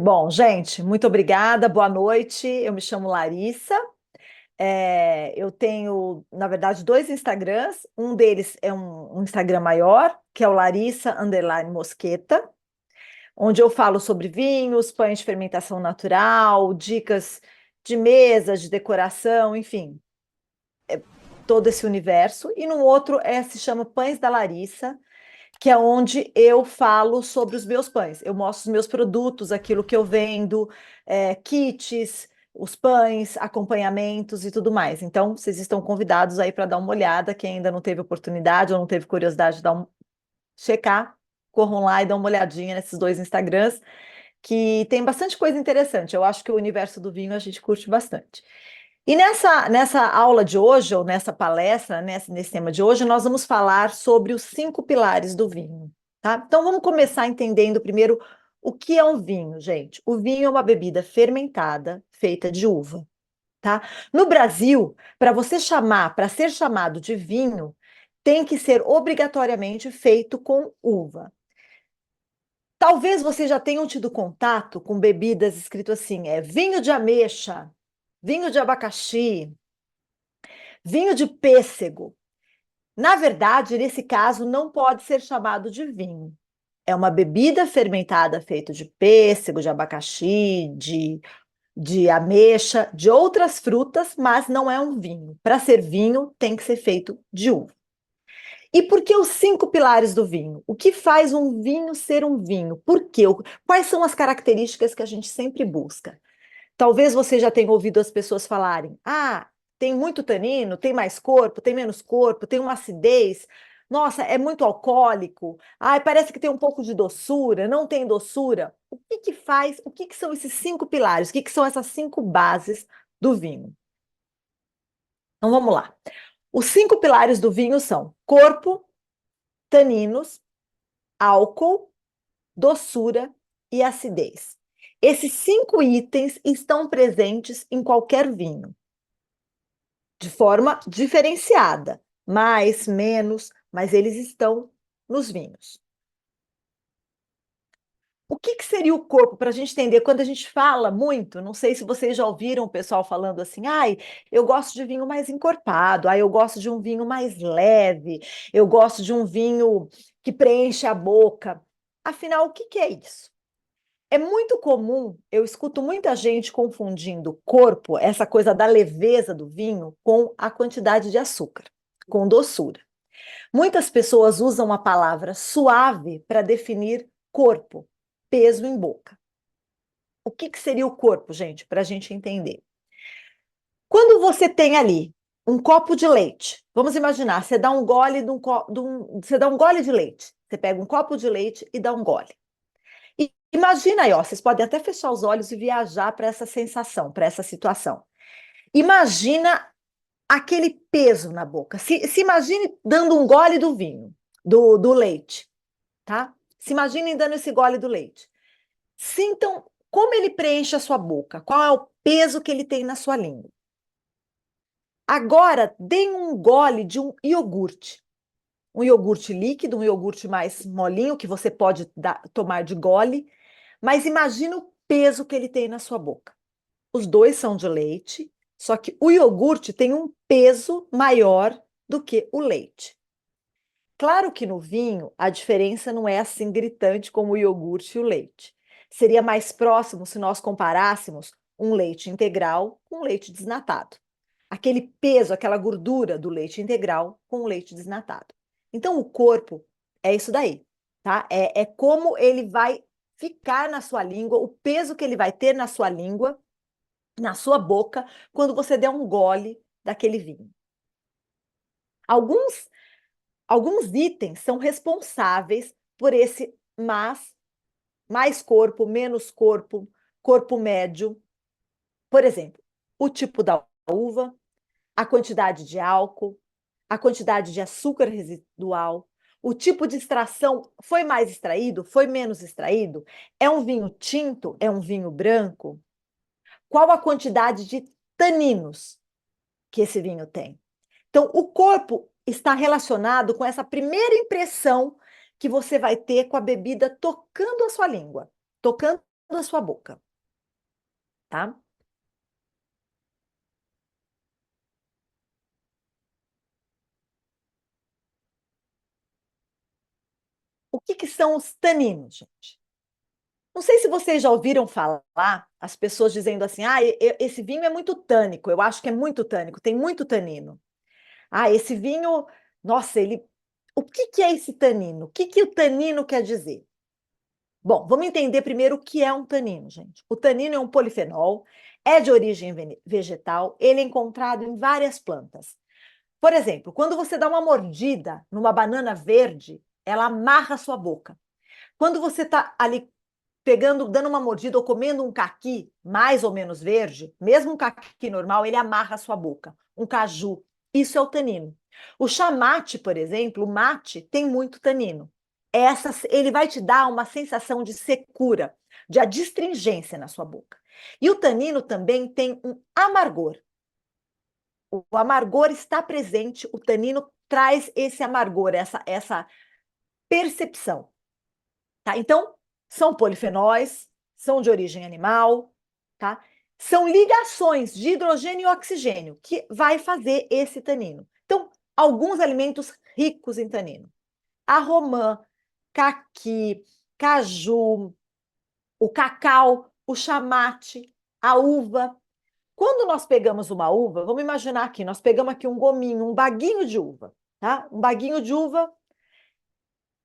Bom, gente, muito obrigada, boa noite. Eu me chamo Larissa. Eu tenho, na verdade, dois Instagrams. Um deles é um Instagram maior, que é o Larissa Underline Mosqueta, onde eu falo sobre vinhos, pães de fermentação natural, dicas de mesa, de decoração, enfim, todo esse universo. E no outro se chama Pães da Larissa, que é onde eu falo sobre os meus pães. Eu mostro os meus produtos, aquilo que eu vendo, kits, os pães, acompanhamentos e tudo mais. Então, vocês estão convidados aí para dar uma olhada. Quem ainda não teve oportunidade ou não teve curiosidade de checar, corram lá e dão uma olhadinha nesses dois Instagrams, que tem bastante coisa interessante. Eu acho que o universo do vinho a gente curte bastante. E nessa aula de hoje, ou nessa palestra, nesse tema de hoje, nós vamos falar sobre os 5 pilares do vinho, tá? Então vamos começar entendendo primeiro o que é um vinho, gente. O vinho é uma bebida fermentada feita de uva, tá? No Brasil, para ser chamado de vinho, tem que ser obrigatoriamente feito com uva. Talvez vocês já tenham tido contato com bebidas escrito assim, vinho de ameixa, vinho de abacaxi, vinho de pêssego. Na verdade, nesse caso, não pode ser chamado de vinho. É uma bebida fermentada feita de pêssego, de abacaxi, de ameixa, de outras frutas, mas não é um vinho. Para ser vinho, tem que ser feito de uva. E por que os 5 pilares do vinho? O que faz um vinho ser um vinho? Por quê? Quais são as características que a gente sempre busca? Talvez você já tenha ouvido as pessoas falarem: ah, tem muito tanino, tem mais corpo, tem menos corpo, tem uma acidez. Nossa, é muito alcoólico. Ai, parece que tem um pouco de doçura, não tem doçura. O que que faz? O que que são esses 5 pilares? O que que são essas 5 bases do vinho? Então vamos lá. Os 5 pilares do vinho são corpo, taninos, álcool, doçura e acidez. Esses 5 itens estão presentes em qualquer vinho, de forma diferenciada, mais, menos, mas eles estão nos vinhos. O que que seria o corpo, para a gente entender? Quando a gente fala muito, não sei se vocês já ouviram o pessoal falando assim, ai, eu gosto de vinho mais encorpado, ai, eu gosto de um vinho mais leve, eu gosto de um vinho que preenche a boca. Afinal, o que que é isso? É muito comum, eu escuto muita gente confundindo corpo, essa coisa da leveza do vinho, com a quantidade de açúcar, com doçura. Muitas pessoas usam a palavra suave para definir corpo, peso em boca. O que que seria o corpo, gente, para a gente entender? Quando você tem ali um copo de leite, vamos imaginar, você dá um gole você dá um gole de leite. Você pega um copo de leite e dá um gole. E imagina aí, ó, vocês podem até fechar os olhos e viajar para essa sensação, para essa situação. Imagina aquele peso na boca. Se imagine dando um gole do vinho, do leite, tá? Se imaginem dando esse gole do leite. Sintam como ele preenche a sua boca, qual é o peso que ele tem na sua língua. Agora, deem um gole de um iogurte líquido, um iogurte mais molinho, que você pode tomar de gole, mas imagina o peso que ele tem na sua boca. Os dois são de leite, só que o iogurte tem um peso maior do que o leite. Claro que no vinho a diferença não é assim gritante como o iogurte e o leite. Seria mais próximo se nós comparássemos um leite integral com um leite desnatado. Aquele peso, aquela gordura do leite integral com o leite desnatado. Então, o corpo é isso daí, tá? É como ele vai ficar na sua língua, o peso que ele vai ter na sua língua, na sua boca, quando você der um gole daquele vinho. Alguns, alguns itens são responsáveis por esse mais corpo, menos corpo, corpo médio. Por exemplo, o tipo da uva, a quantidade de álcool, a quantidade de açúcar residual, o tipo de extração, foi mais extraído, foi menos extraído? É um vinho tinto? É um vinho branco? Qual a quantidade de taninos que esse vinho tem? Então, o corpo está relacionado com essa primeira impressão que você vai ter com a bebida tocando a sua língua, tocando a sua boca, tá? O que que são os taninos, gente? Não sei se vocês já ouviram falar as pessoas dizendo assim: "Ah, esse vinho é muito tânico, eu acho que é muito tânico, tem muito tanino. Ah, esse vinho, nossa, ele". O que que é esse tanino? O que que o tanino quer dizer? Bom, vamos entender primeiro o que é um tanino, gente. O tanino é um polifenol, é de origem vegetal, ele é encontrado em várias plantas. Por exemplo, quando você dá uma mordida numa banana verde, ela amarra a sua boca. Quando você está ali pegando, dando uma mordida ou comendo um caqui mais ou menos verde, mesmo um caqui normal, ele amarra a sua boca. Um caju, isso é o tanino. O chamate, por exemplo, o mate tem muito tanino. Ele vai te dar uma sensação de secura, de adstringência na sua boca. E o tanino também tem um amargor. O amargor está presente, o tanino traz esse amargor, essa percepção. Tá? Então, são polifenóis, são de origem animal, tá? São ligações de hidrogênio e oxigênio que vai fazer esse tanino. Então, alguns alimentos ricos em tanino. A romã, caqui, caju, o cacau, o chamate, a uva. Quando nós pegamos uma uva, vamos imaginar aqui, nós pegamos aqui um gominho, um baguinho de uva, tá? Um baguinho de uva.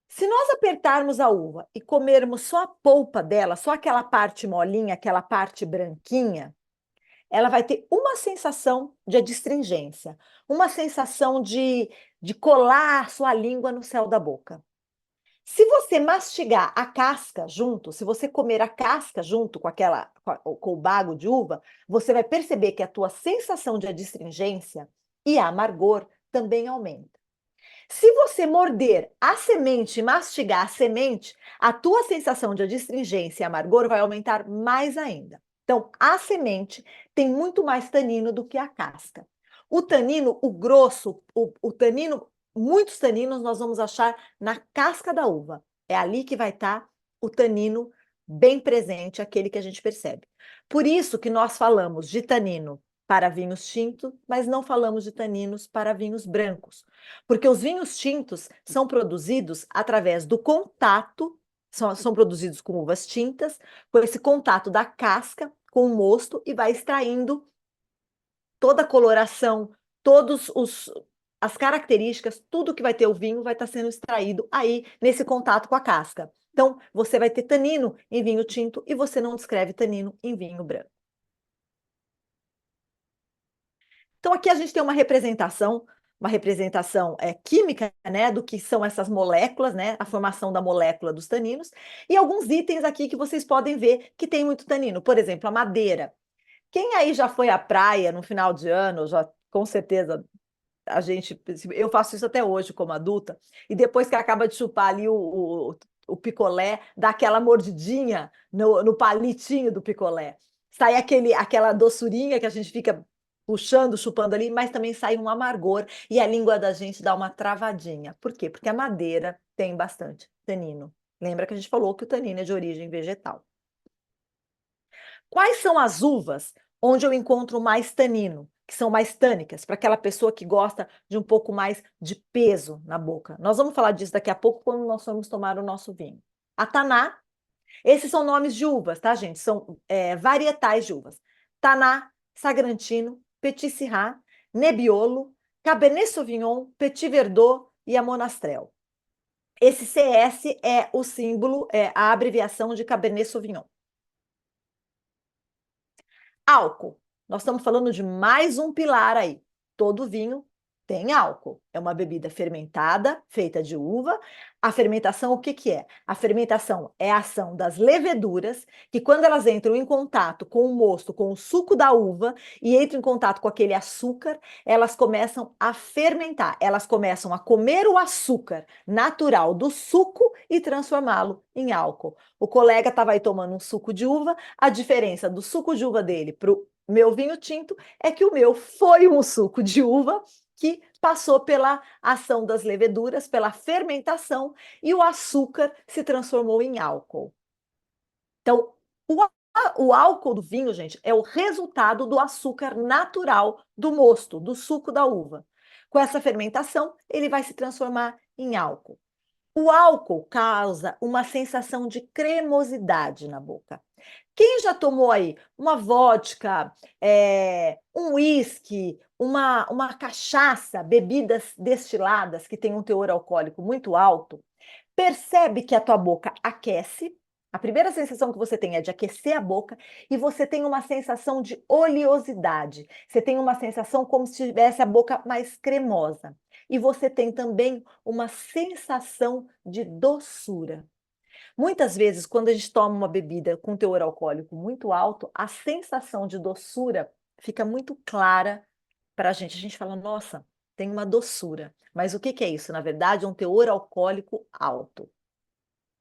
Se nós apertarmos a uva e comermos só a polpa dela, só aquela parte molinha, aquela parte branquinha, ela vai ter uma sensação de adstringência, uma sensação de colar sua língua no céu da boca. Se você mastigar a casca junto, se você comer a casca junto com o bago de uva, você vai perceber que a tua sensação de adstringência e amargor também aumenta. Se você morder a semente e mastigar a semente, a tua sensação de adstringência e amargor vai aumentar mais ainda. Então, a semente tem muito mais tanino do que a casca. O tanino, o grosso, o tanino, muitos taninos nós vamos achar na casca da uva. É ali que vai estar o tanino bem presente, aquele que a gente percebe. Por isso que nós falamos de tanino para vinhos tintos, mas não falamos de taninos para vinhos brancos, porque os vinhos tintos são produzidos através do contato, são produzidos com uvas tintas, com esse contato da casca com o mosto e vai extraindo toda a coloração, todos os as características, tudo que vai ter o vinho vai estar sendo extraído aí nesse contato com a casca. Então, você vai ter tanino em vinho tinto e você não descreve tanino em vinho branco. Então, aqui a gente tem uma representação química, né, do que são essas moléculas, né, a formação da molécula dos taninos, e alguns itens aqui que vocês podem ver que tem muito tanino. Por exemplo, a madeira. Quem aí já foi à praia no final de ano, já com certeza a gente, eu faço isso até hoje como adulta, e depois que acaba de chupar ali o picolé, dá aquela mordidinha no palitinho do picolé. Sai aquela doçurinha que a gente fica puxando, chupando ali, mas também sai um amargor e a língua da gente dá uma travadinha. Por quê? Porque a madeira tem bastante tanino. Lembra que a gente falou que o tanino é de origem vegetal. Quais são as uvas onde eu encontro mais tanino, que são mais tânicas, para aquela pessoa que gosta de um pouco mais de peso na boca? Nós vamos falar disso daqui a pouco quando nós formos tomar o nosso vinho. A Taná, esses são nomes de uvas, tá, gente? São varietais de uvas. Taná, Sagrantino, Petit Syrah, Nebbiolo, Cabernet Sauvignon, Petit Verdot e a Monastrell. Esse CS é o símbolo, é a abreviação de Cabernet Sauvignon. Álcool. Nós estamos falando de mais um pilar aí. Todo vinho tem álcool. É uma bebida fermentada, feita de uva. A fermentação, o que que é? A fermentação é a ação das leveduras, que quando elas entram em contato com o mosto, com o suco da uva, e entram em contato com aquele açúcar, elas começam a fermentar. Elas começam a comer o açúcar natural do suco e transformá-lo em álcool. O colega estava aí tomando um suco de uva, a diferença do suco de uva dele para o meu vinho tinto é que o meu foi um suco de uva que passou pela ação das leveduras, pela fermentação, e o açúcar se transformou em álcool. Então, O, o álcool do vinho, gente, é o resultado do açúcar natural do mosto, do suco da uva. Com essa fermentação, ele vai se transformar em álcool. O álcool causa uma sensação de cremosidade na boca. Quem já tomou aí uma vodka, um uísque, uma cachaça, bebidas destiladas que têm um teor alcoólico muito alto, percebe que a tua boca aquece. A primeira sensação que você tem é de aquecer a boca e você tem uma sensação de oleosidade. Você tem uma sensação como se tivesse a boca mais cremosa. E você tem também uma sensação de doçura. Muitas vezes, quando a gente toma uma bebida com teor alcoólico muito alto, a sensação de doçura fica muito clara para a gente. A gente fala, nossa, tem uma doçura. Mas o que que é isso? Na verdade, é um teor alcoólico alto.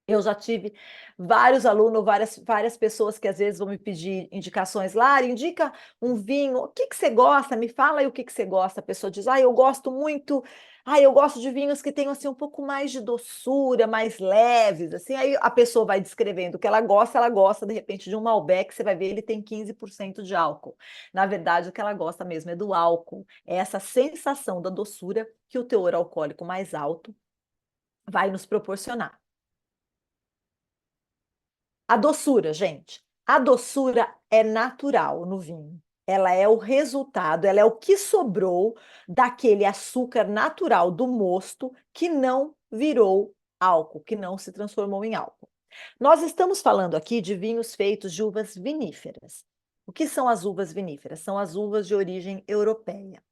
Eu já tive vários alunos, várias pessoas que às vezes vão me pedir indicações. Lara, indica um vinho. O que que você gosta? Me fala aí o que que você gosta. A pessoa diz, eu gosto muito. Eu gosto de vinhos que tenham assim um pouco mais de doçura, mais leves, assim. Aí a pessoa vai descrevendo o que ela gosta de repente de um Malbec, você vai ver ele tem 15% de álcool. Na verdade, o que ela gosta mesmo é do álcool. É essa sensação da doçura que o teor alcoólico mais alto vai nos proporcionar. A doçura, gente. A doçura é natural no vinho. Ela é o resultado, ela é o que sobrou daquele açúcar natural do mosto que não virou álcool, que não se transformou em álcool. Nós estamos falando aqui de vinhos feitos de uvas viníferas. O que são as uvas viníferas? São as uvas de origem europeia.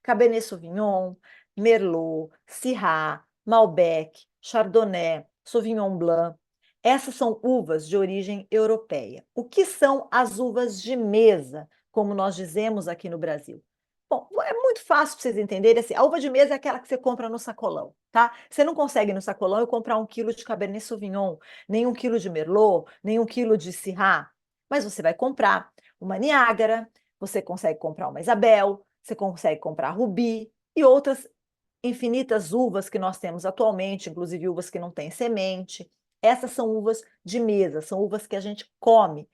Cabernet Sauvignon, Merlot, Syrah, Malbec, Chardonnay, Sauvignon Blanc. Essas são uvas de origem europeia. O que são as uvas de mesa, como nós dizemos aqui no Brasil? Bom, é muito fácil para vocês entenderem. Assim, a uva de mesa é aquela que você compra no sacolão, tá? Você não consegue no sacolão eu comprar 1 quilo de Cabernet Sauvignon, nem 1 quilo de Merlot, nem 1 quilo de Syrah. Mas você vai comprar uma Niágara, você consegue comprar uma Isabel, você consegue comprar Rubi e outras infinitas uvas que nós temos atualmente, inclusive uvas que não têm semente. Essas são uvas de mesa, são uvas que a gente come.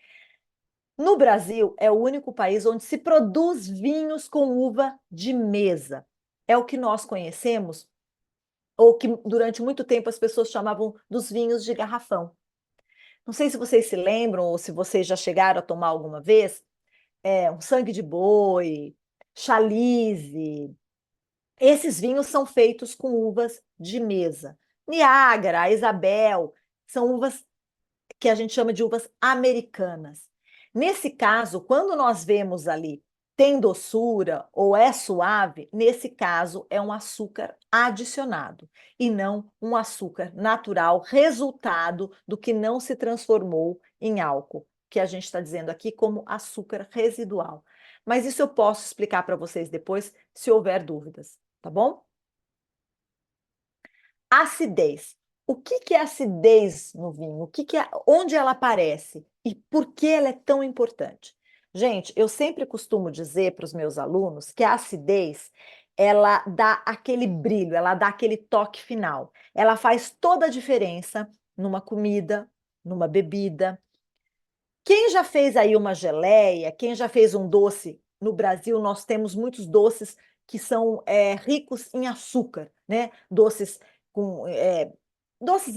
No Brasil, é o único país onde se produz vinhos com uva de mesa. É o que nós conhecemos, ou que durante muito tempo as pessoas chamavam dos vinhos de garrafão. Não sei se vocês se lembram ou se vocês já chegaram a tomar alguma vez, um sangue de boi, chalice. Esses vinhos são feitos com uvas de mesa. Niágara, Isabel, são uvas que a gente chama de uvas americanas. Nesse caso, quando nós vemos ali tem doçura ou é suave, nesse caso é um açúcar adicionado e não um açúcar natural, resultado do que não se transformou em álcool, que a gente está dizendo aqui como açúcar residual. Mas isso eu posso explicar para vocês depois, se houver dúvidas, tá bom? Acidez. O que que é acidez no vinho? Onde ela aparece e por que ela é tão importante? Gente, eu sempre costumo dizer para os meus alunos que a acidez, ela dá aquele brilho, ela dá aquele toque final. Ela faz toda a diferença numa comida, numa bebida. Quem já fez aí uma geleia, quem já fez um doce? No Brasil, nós temos muitos doces que são ricos em açúcar, né? Doces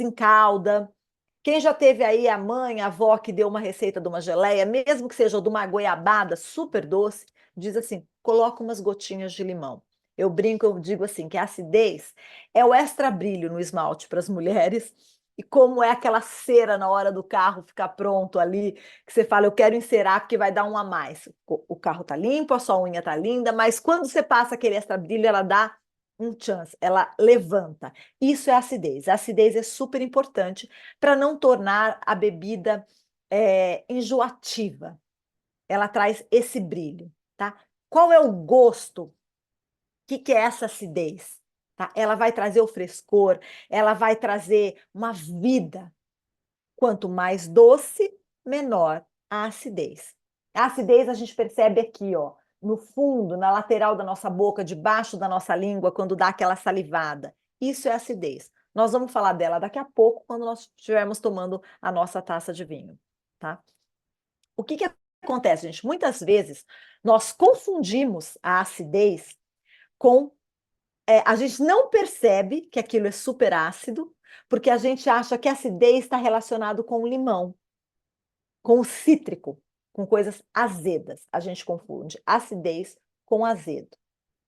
em calda. Quem já teve aí a mãe, a avó que deu uma receita de uma geleia, mesmo que seja de uma goiabada super doce, diz assim: coloca umas gotinhas de limão. Eu brinco, eu digo assim, que a acidez é o extra brilho no esmalte para as mulheres. E como é aquela cera na hora do carro ficar pronto ali, que você fala, eu quero encerar porque vai dar um a mais. O carro tá limpo, a sua unha tá linda, mas quando você passa aquele extra brilho, ela dá um chance, ela levanta. Isso é acidez. A acidez é super importante para não tornar a bebida enjoativa. Ela traz esse brilho, tá? Qual é o gosto? O que que é essa acidez? Tá? Ela vai trazer o frescor, ela vai trazer uma vida. Quanto mais doce, menor a acidez. A acidez a gente percebe aqui, ó, no fundo, na lateral da nossa boca, debaixo da nossa língua, quando dá aquela salivada. Isso é acidez. Nós vamos falar dela daqui a pouco, quando nós estivermos tomando a nossa taça de vinho, tá? O que que acontece, gente? Muitas vezes nós confundimos a acidez com a gente não percebe que aquilo é super ácido, porque a gente acha que a acidez está relacionado com o limão, com o cítrico, com coisas azedas. A gente confunde acidez com azedo,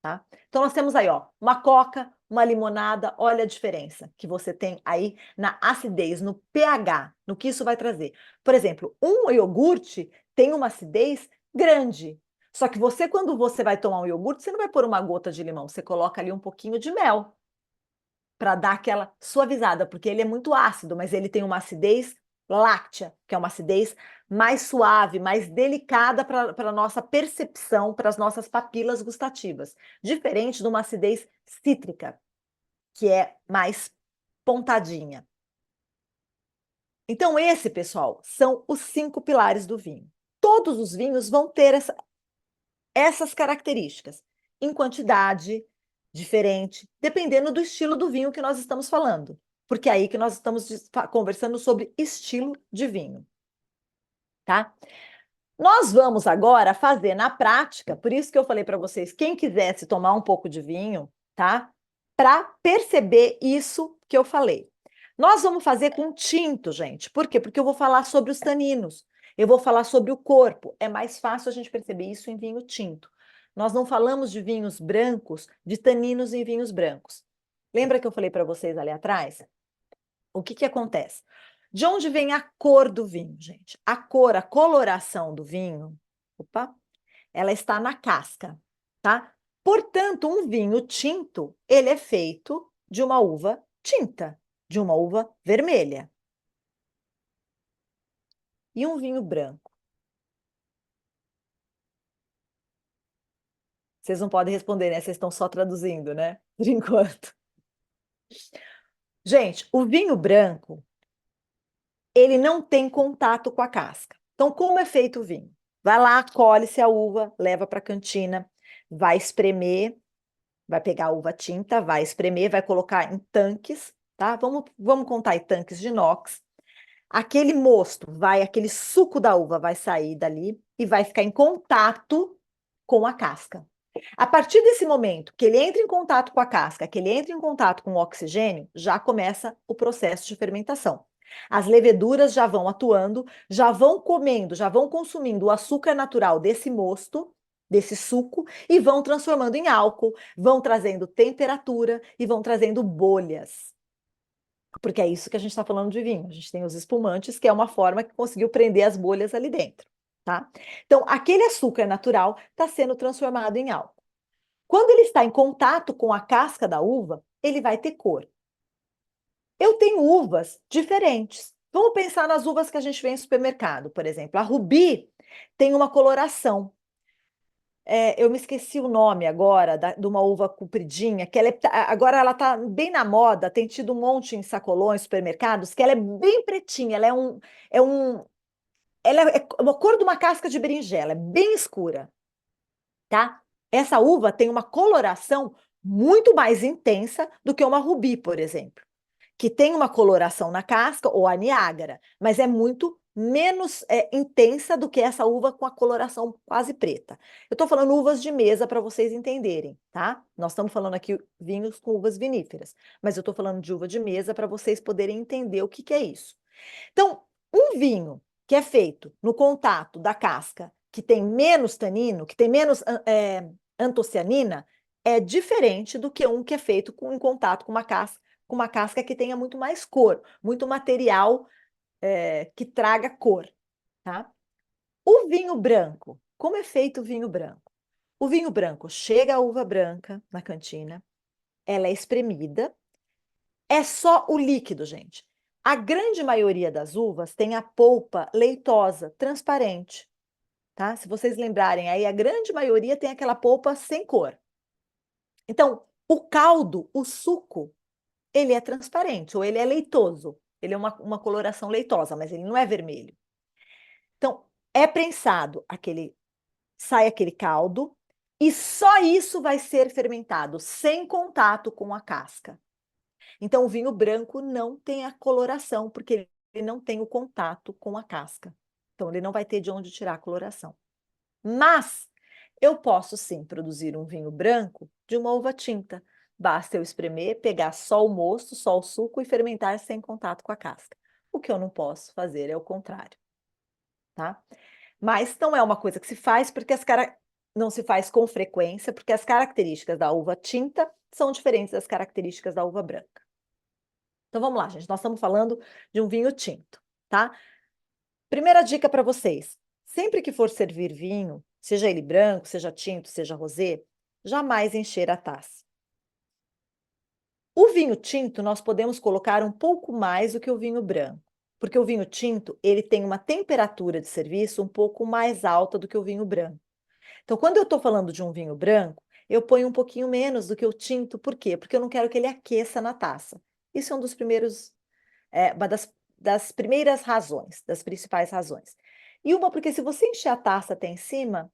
tá? Então nós temos aí, ó, uma coca, uma limonada, olha a diferença que você tem aí na acidez, no pH, no que isso vai trazer. Por exemplo, um iogurte tem uma acidez grande. Só que você, quando você vai tomar um iogurte, você não vai pôr uma gota de limão, você coloca ali um pouquinho de mel para dar aquela suavizada, porque ele é muito ácido, mas ele tem uma acidez láctea, que é uma acidez mais suave, mais delicada para a nossa percepção, para as nossas papilas gustativas, diferente de uma acidez cítrica, que é mais pontadinha. Então, esse, pessoal, são os 5 pilares do vinho. Todos os vinhos vão ter essas características, em quantidade diferente, dependendo do estilo do vinho que nós estamos falando, porque é aí que nós estamos conversando sobre estilo de vinho, tá? Nós vamos agora fazer na prática, por isso que eu falei para vocês, quem quisesse tomar um pouco de vinho, tá? Para perceber isso que eu falei. Nós vamos fazer com tinto, gente. Por quê? Porque eu vou falar sobre os taninos. Eu vou falar sobre o corpo. É mais fácil a gente perceber isso em vinho tinto. Nós não falamos de vinhos brancos, de taninos em vinhos brancos. Lembra que eu falei para vocês ali atrás? O que que acontece? De onde vem a cor do vinho, gente? A cor, a coloração do vinho, opa, ela está na casca, tá? Portanto, um vinho tinto, ele é feito de uma uva tinta, de uma uva vermelha. E um vinho branco? Vocês não podem responder, né? Vocês estão só traduzindo, né? Por enquanto. Gente, o vinho branco, ele não tem contato com a casca. Então, como é feito o vinho? Vai lá, colhe-se a uva, leva para a cantina, vai espremer, vai pegar a uva tinta, vai espremer, vai colocar em tanques, tá? Vamos contar em tanques de inox. Aquele mosto vai, aquele suco da uva vai sair dali e vai ficar em contato com a casca. A partir desse momento que ele entra em contato com a casca, que ele entra em contato com o oxigênio, já começa o processo de fermentação. As leveduras já vão atuando, já vão comendo, já vão consumindo o açúcar natural desse mosto, desse suco, e vão transformando em álcool, vão trazendo temperatura e vão trazendo bolhas. Porque é isso que a gente está falando de vinho. A gente tem os espumantes, que é uma forma que conseguiu prender as bolhas ali dentro, tá? Então, aquele açúcar natural está sendo transformado em álcool. Quando ele está em contato com a casca da uva, ele vai ter cor. Eu tenho uvas diferentes. Vamos pensar nas uvas que a gente vê em supermercado, por exemplo. A Rubi tem uma coloração. Eu me esqueci o nome agora de uma uva compridinha, que agora ela está bem na moda, tem tido um monte em sacolões, supermercados, que ela é bem pretinha, ela é uma cor de uma casca de berinjela, é bem escura, tá? Essa uva tem uma coloração muito mais intensa do que uma rubi, por exemplo, que tem uma coloração na casca, ou a Niágara, mas é muito menos intensa do que essa uva com a coloração quase preta. Eu estou falando uvas de mesa para vocês entenderem, tá? Nós estamos falando aqui vinhos com uvas viníferas, mas eu estou falando de uva de mesa para vocês poderem entender o que que é isso. Então, um vinho que é feito no contato da casca, que tem menos tanino, que tem menos antocianina, é diferente do que um que é feito em contato com uma casca que tenha muito mais cor, muito material que traga cor, tá? O vinho branco, como é feito o vinho branco? O vinho branco chega a uva branca na cantina, ela é espremida, é só o líquido, gente. A grande maioria das uvas tem a polpa leitosa, transparente, tá? Se vocês lembrarem aí, a grande maioria tem aquela polpa sem cor. Então, o caldo, o suco, ele é transparente, ou ele é leitoso. Ele é uma coloração leitosa, mas ele não é vermelho. Então, é prensado sai aquele caldo, e só isso vai ser fermentado, sem contato com a casca. Então, o vinho branco não tem a coloração, porque ele não tem o contato com a casca. Então, ele não vai ter de onde tirar a coloração. Mas eu posso sim produzir um vinho branco de uma uva tinta. Basta eu espremer, pegar só o mosto, só o suco e fermentar sem contato com a casca. O que eu não posso fazer é o contrário, tá? Mas não é uma coisa que se faz porque não se faz com frequência, porque as características da uva tinta são diferentes das características da uva branca. Então vamos lá, gente. Nós estamos falando de um vinho tinto, tá? Primeira dica para vocês: sempre que for servir vinho, seja ele branco, seja tinto, seja rosé, jamais encher a taça. O vinho tinto nós podemos colocar um pouco mais do que o vinho branco, porque o vinho tinto ele tem uma temperatura de serviço um pouco mais alta do que o vinho branco. Então, quando eu estou falando de um vinho branco, eu ponho um pouquinho menos do que o tinto, por quê? Porque eu não quero que ele aqueça na taça. Isso é um dos primeiros, uma das primeiras razões, das principais razões. E uma, porque se você encher a taça até em cima,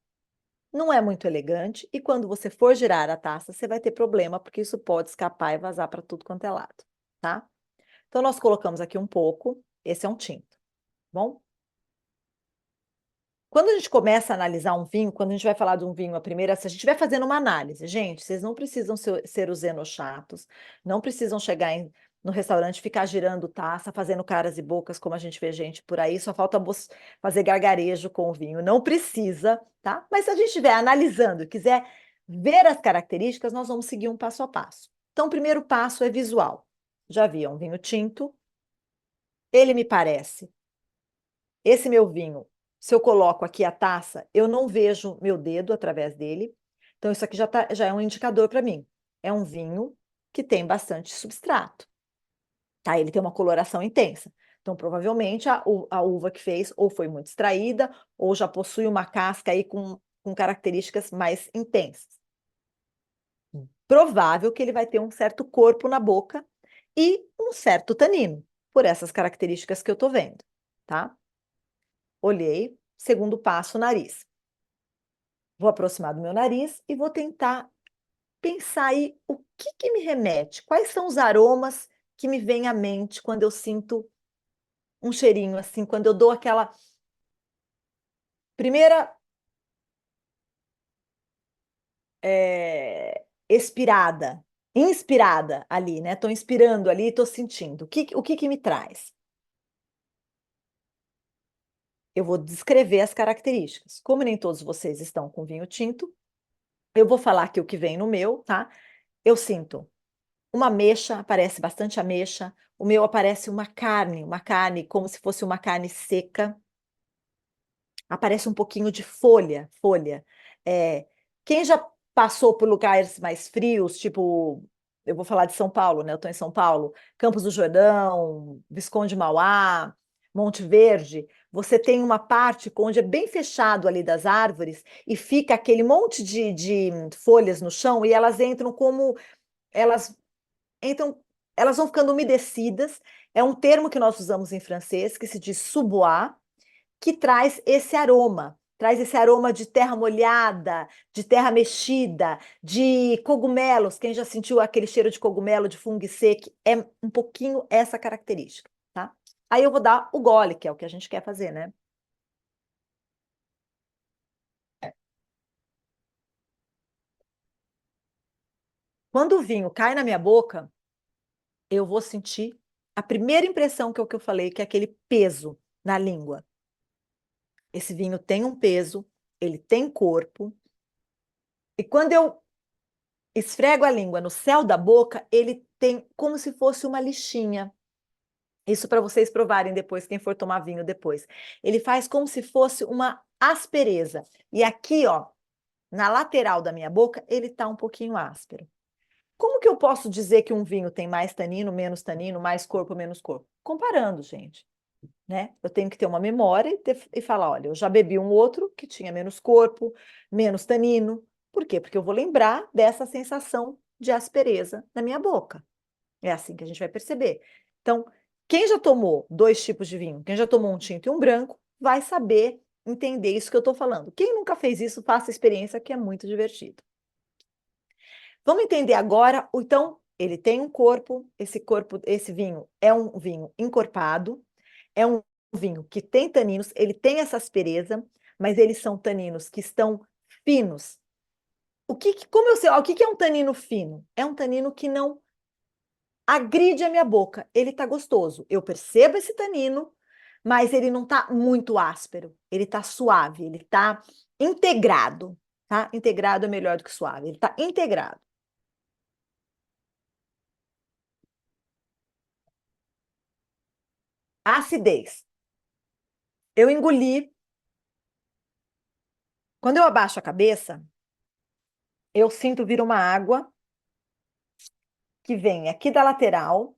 não é muito elegante, e quando você for girar a taça, você vai ter problema, porque isso pode escapar e vazar para tudo quanto é lado, tá? Então, nós colocamos aqui um pouco, esse é um tinto, tá bom? Quando a gente começa a analisar um vinho, quando a gente vai falar de um vinho, a primeira, se a gente estiver fazendo uma análise, gente, vocês não precisam ser os enochatos, não precisam chegar no restaurante, e ficar girando taça, fazendo caras e bocas, como a gente vê gente por aí, só falta fazer gargarejo com o vinho, não precisa, tá? Mas se a gente estiver analisando e quiser ver as características, nós vamos seguir um passo a passo. Então, o primeiro passo é visual. Já vi, é um vinho tinto, ele me parece esse meu vinho, se eu coloco aqui a taça, eu não vejo meu dedo através dele. Então, isso aqui já é um indicador para mim. É um vinho que tem bastante substrato, tá? Ele tem uma coloração intensa. Então, provavelmente, a uva que fez ou foi muito extraída, ou já possui uma casca aí com características mais intensas. Provável que ele vai ter um certo corpo na boca e um certo tanino, por essas características que eu estou vendo, tá? Olhei, segundo passo, nariz. Vou aproximar do meu nariz e vou tentar pensar aí o que que me remete, quais são os aromas que me vêm à mente quando eu sinto um cheirinho, assim, quando eu dou aquela primeira, expirada, inspirada ali, né, tô inspirando ali e tô sentindo. O que que me traz? Eu vou descrever as características. Como nem todos vocês estão com vinho tinto, eu vou falar aqui o que vem no meu, tá? Eu sinto uma ameixa, aparece bastante ameixa. O meu aparece uma carne como se fosse uma carne seca. Aparece um pouquinho de folha. Quem já passou por lugares mais frios, tipo, eu vou falar de São Paulo, né, eu estou em São Paulo, Campos do Jordão, Visconde Mauá, Monte Verde, você tem uma parte onde é bem fechado ali das árvores e fica aquele monte de folhas no chão e elas então, elas vão ficando umedecidas, é um termo que nós usamos em francês, que se diz "sous-bois", que traz esse aroma de terra molhada, de terra mexida, de cogumelos. Quem já sentiu aquele cheiro de cogumelo, de fungo seco, é um pouquinho essa característica, tá? Aí eu vou dar o gole, que é o que a gente quer fazer, né? Quando o vinho cai na minha boca, eu vou sentir a primeira impressão, que é o que eu falei, que é aquele peso na língua. Esse vinho tem um peso, ele tem corpo, e quando eu esfrego a língua no céu da boca, ele tem como se fosse uma lixinha. Isso para vocês provarem depois, quem for tomar vinho depois. Ele faz como se fosse uma aspereza. E aqui, ó, na lateral da minha boca, ele está um pouquinho áspero. Como que eu posso dizer que um vinho tem mais tanino, mais corpo, menos corpo? Comparando, gente. Né? Eu tenho que ter uma memória e falar, olha, eu já bebi um outro que tinha menos corpo, menos tanino. Por quê? Porque eu vou lembrar dessa sensação de aspereza na minha boca. É assim que a gente vai perceber. Então, quem já tomou dois tipos de vinho, quem já tomou um tinto e um branco, vai saber entender isso que eu estou falando. Quem nunca fez isso, faça a experiência, que é muito divertido. Vamos entender agora, então, ele tem um corpo, esse vinho é um vinho encorpado, é um vinho que tem taninos, ele tem essa aspereza, mas eles são taninos que estão finos. Como eu sei, o que é um tanino fino? É um tanino que não agride a minha boca. Ele tá gostoso. Eu percebo esse tanino, mas ele não tá muito áspero. Ele tá suave, ele tá integrado, tá? Integrado é melhor do que suave. Ele tá integrado. Acidez. Eu engoli. Quando eu abaixo a cabeça, eu sinto vir uma água que vem aqui da lateral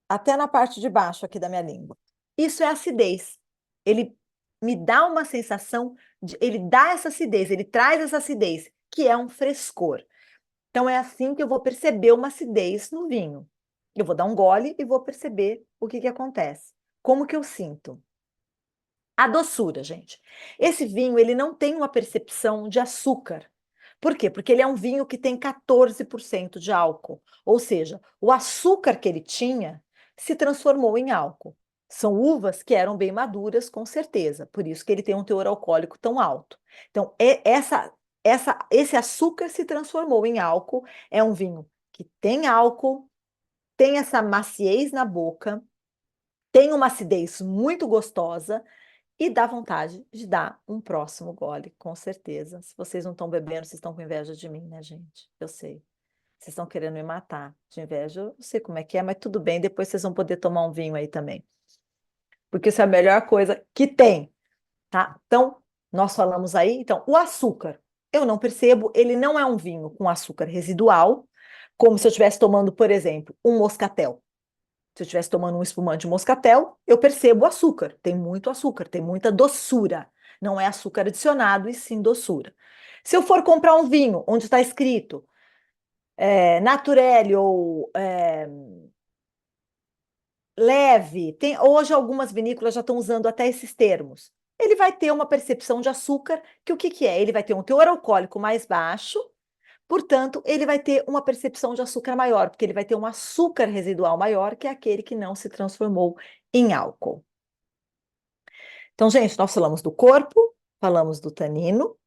até na parte de baixo aqui da minha língua. Isso é acidez. Ele me dá uma sensação ele dá essa acidez, ele traz essa acidez, que é um frescor. Então é assim que eu vou perceber uma acidez no vinho. Eu vou dar um gole e vou perceber o que acontece. Como que eu sinto? A doçura, gente. Esse vinho, ele não tem uma percepção de açúcar. Por quê? Porque ele é um vinho que tem 14% de álcool. Ou seja, o açúcar que ele tinha se transformou em álcool. São uvas que eram bem maduras, com certeza. Por isso que ele tem um teor alcoólico tão alto. Então, esse açúcar se transformou em álcool. É um vinho que tem álcool, tem essa maciez na boca, tem uma acidez muito gostosa, e dá vontade de dar um próximo gole, com certeza. Se vocês não estão bebendo, vocês estão com inveja de mim, né, gente? Eu sei. Vocês estão querendo me matar de inveja. Eu sei como é que é, mas tudo bem. Depois vocês vão poder tomar um vinho aí também. Porque isso é a melhor coisa que tem, tá? Então, nós falamos aí. Então, o açúcar, eu não percebo. Ele não é um vinho com açúcar residual, como se eu estivesse tomando, por exemplo, um moscatel. Se eu estivesse tomando um espumante moscatel, eu percebo o açúcar. Tem muito açúcar, tem muita doçura. Não é açúcar adicionado, e sim doçura. Se eu for comprar um vinho onde está escrito Naturelli ou leve, hoje algumas vinícolas já estão usando até esses termos. Ele vai ter uma percepção de açúcar, que o que é? Ele vai ter um teor alcoólico mais baixo, portanto, ele vai ter uma percepção de açúcar maior, porque ele vai ter um açúcar residual maior, que é aquele que não se transformou em álcool. Então, gente, nós falamos do corpo, falamos do tanino,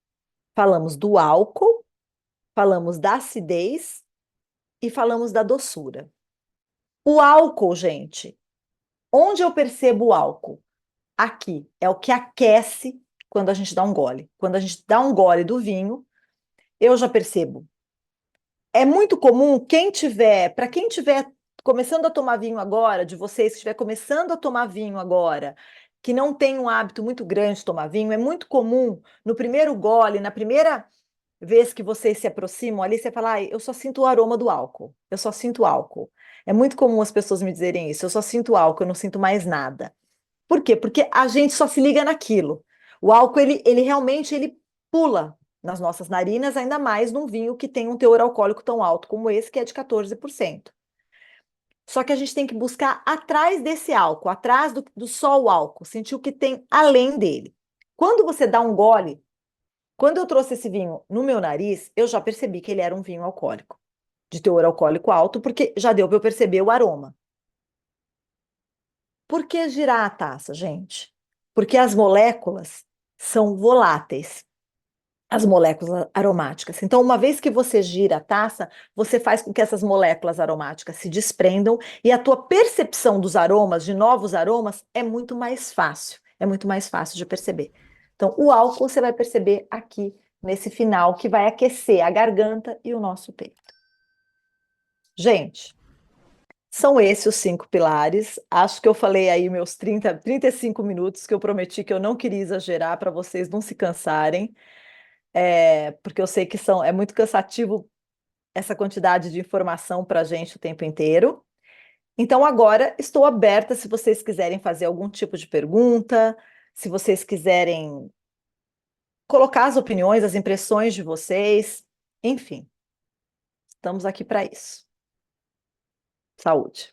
falamos do álcool, falamos da acidez e falamos da doçura. O álcool, gente, onde eu percebo o álcool? Aqui, é o que aquece quando a gente dá um gole. Quando a gente dá um gole do vinho, eu já percebo. É muito comum para quem tiver começando a tomar vinho agora, de vocês que estiver começando a tomar vinho agora, que não tem um hábito muito grande de tomar vinho, é muito comum no primeiro gole, na primeira vez que vocês se aproximam ali, você fala, eu só sinto o aroma do álcool, eu só sinto álcool. É muito comum as pessoas me dizerem isso, eu só sinto álcool, eu não sinto mais nada. Por quê? Porque a gente só se liga naquilo. O álcool, ele realmente ele pula nas nossas narinas, ainda mais num vinho que tem um teor alcoólico tão alto como esse, que é de 14%. Só que a gente tem que buscar atrás desse álcool, atrás do só o álcool, sentir o que tem além dele. Quando você dá um gole, quando eu trouxe esse vinho no meu nariz, eu já percebi que ele era um vinho alcoólico, de teor alcoólico alto, porque já deu para eu perceber o aroma. Por que girar a taça, gente? Porque as moléculas são voláteis, as moléculas aromáticas. Então, uma vez que você gira a taça, você faz com que essas moléculas aromáticas se desprendam e a tua percepção dos aromas, de novos aromas, é muito mais fácil de perceber. Então, o álcool você vai perceber aqui nesse final, que vai aquecer a garganta e o nosso peito. Gente, são esses os 5 pilares. Acho que eu falei aí meus 35 minutos, que eu prometi que eu não queria exagerar para vocês não se cansarem, porque eu sei que é muito cansativo essa quantidade de informação para a gente o tempo inteiro. Então, agora estou aberta se vocês quiserem fazer algum tipo de pergunta, se vocês quiserem colocar as opiniões, as impressões de vocês, enfim, estamos aqui para isso. Saúde.